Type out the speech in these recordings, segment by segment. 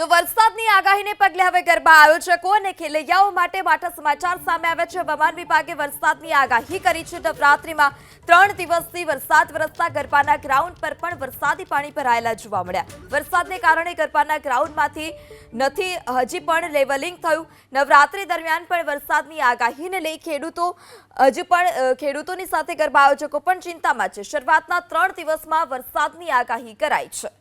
તો વરસાદની આગાહીને પગલે હવે ગરબા આયોજકો અને ખેલૈયાઓ માટે મોટા સમાચાર સામે આવ્યા છે। હવામાન વિભાગે વરસાદની આગાહી કરી છે। નવરાત્રીમાં 3 દિવસથી વરસાદ વરસતા ગરબાના ગ્રાઉન્ડ પર પણ વરસાદી પાણી ભરાયેલા જોવા મળ્યા। વરસાદને કારણે ગરબાના ગ્રાઉન્ડમાંથી નથી હજી પણ લેવલિંગ થયું। નવરાત્રી દરમિયાન પણ વરસાદની આગાહીને લઈ ખેડૂતોની સાથે ગરબા આયોજકો પણ ચિંતામાં છે। શરૂઆતના 3 દિવસમાં વરસાદની આગાહી કરાઈ છે।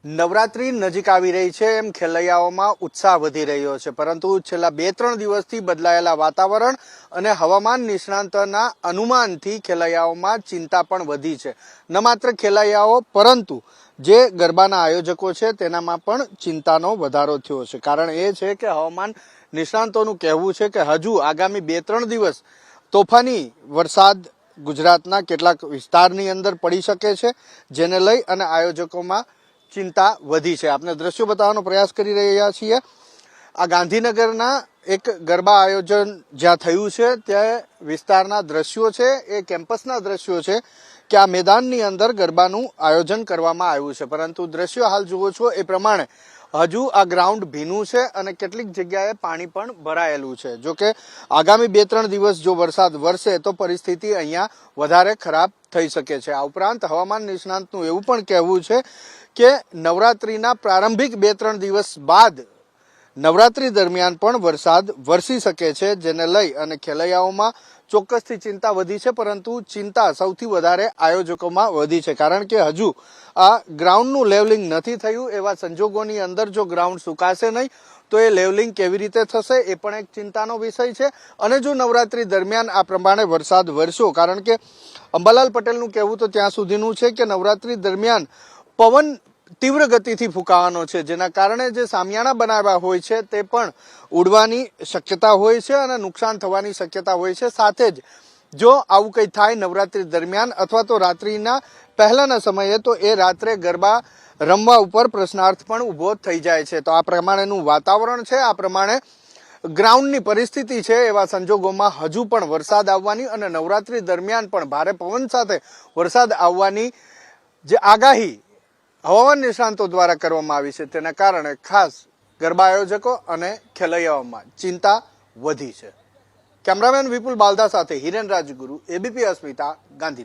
નવરાત્રી નજીક આવી રહી છે એમ ખેલૈયાઓમાં ઉત્સાહ વધી રહ્યો છે, પરંતુ છેલ્લા 2-3 દિવસથી બદલાયેલા વાતાવરણ અને હવામાન નિષ્ણાંતોના અનુમાનથી ખેલૈયાઓમાં ચિંતા પણ વધી છે। ન માત્ર ખેલૈયાઓ પરંતુ જે ગરબાના આયોજકો છે તેનામાં પણ ચિંતાનો વધારો થયો છે। કારણ એ છે કે હવામાન નિષ્ણાંતોનું કહેવું છે કે હજુ આગામી 2-3 દિવસ તોફાની વરસાદ ગુજરાતના કેટલાક વિસ્તારની અંદર પડી શકે છે, જેને લઈ અને આયોજકોમાં ચિંતા વધી છે। આપને દ્રશ્યો બતાવવાનો પ્રયાસ કરી રહ્યા છીએ। આ ગાંધીનગરના એક ગરબા આયોજન જ્યાં થયું છે તે વિસ્તારના દ્રશ્યો છે, એ કેમ્પસના દ્રશ્યો છે કે આ મેદાનની અંદર ગરબાનું આયોજન કરવામાં આવ્યું છે, પરંતુ દ્રશ્યો હાલ જુઓ છો એ પ્રમાણે હજુ આ ગ્રાઉન્ડ ભીનું છે અને કેટલીક જગ્યાએ પાણી પણ ભરાયેલું છે। જો કે આગામી 2-3 દિવસ જો વરસાદ વરસે તો પરિસ્થિતિ અહીંયા વધારે ખરાબ થઈ શકે છે। આ ઉપરાંત હવામાન નિષ્ણાંતનું એવું પણ કહેવું છે કે નવરાત્રીના પ્રારંભિક 2-3 દિવસ બાદ નવરાત્રી દરમિયાન પણ વરસાદ વરસી શકે છે, જેને લઈ અને ખેલૈયાઓમાં ચોક્કસથી ચિંતા વધી છે, પરંતુ ચિંતા સૌથી વધારે આયોજકોમાં વધી છે। કારણ કે હજુ આ ગ્રાઉન્ડનું લેવલિંગ નથી થયું। એવા સંજોગોની અંદર જો ગ્રાઉન્ડ સુકાશે નહીં તો એ લેવલિંગ કેવી રીતે થશે એ પણ એક ચિંતાનો વિષય છે। અને જો નવરાત્રી દરમિયાન આ પ્રમાણે વરસાદ વરસ્યો, કારણ કે અંબાલાલ પટેલનું કહેવું તો ત્યાં સુધીનું છે કે નવરાત્રી દરમિયાન પવન તીવ્ર ગતિથી ફૂંકાવાનો છે, જેના કારણે જે સામિયાણા બનાવ્યા હોય છે તે પણ ઉડવાની શક્યતા હોય છે અને નુકસાન થવાની શક્યતા હોય છે। સાથે જ જો આવું કંઈ થાય નવરાત્રી દરમિયાન અથવા તો રાત્રિના પહેલાના સમયે તો એ રાત્રે ગરબા રમવા ઉપર પ્રશ્નાર્થ પણ ઊભો થઈ જાય છે। તો આ પ્રમાણેનું વાતાવરણ છે, આ પ્રમાણે ગ્રાઉન્ડની પરિસ્થિતિ છે। એવા સંજોગોમાં હજુ પણ વરસાદ આવવાની અને નવરાત્રી દરમિયાન પણ ભારે પવન સાથે વરસાદ આવવાની જે આગાહી હવામાન નિષ્ણાંતો દ્વારા કરવામાં આવી છે, તેના કારણે ખાસ ગરબા આયોજકો અને ખેલૈયાઓમાં ચિંતા વધી છે। કેમેરામેન વિપુલ બાલદા સાથે હિરેન રાજગુરુ, એબીપી અસ્મિતા, ગાંધીનગર।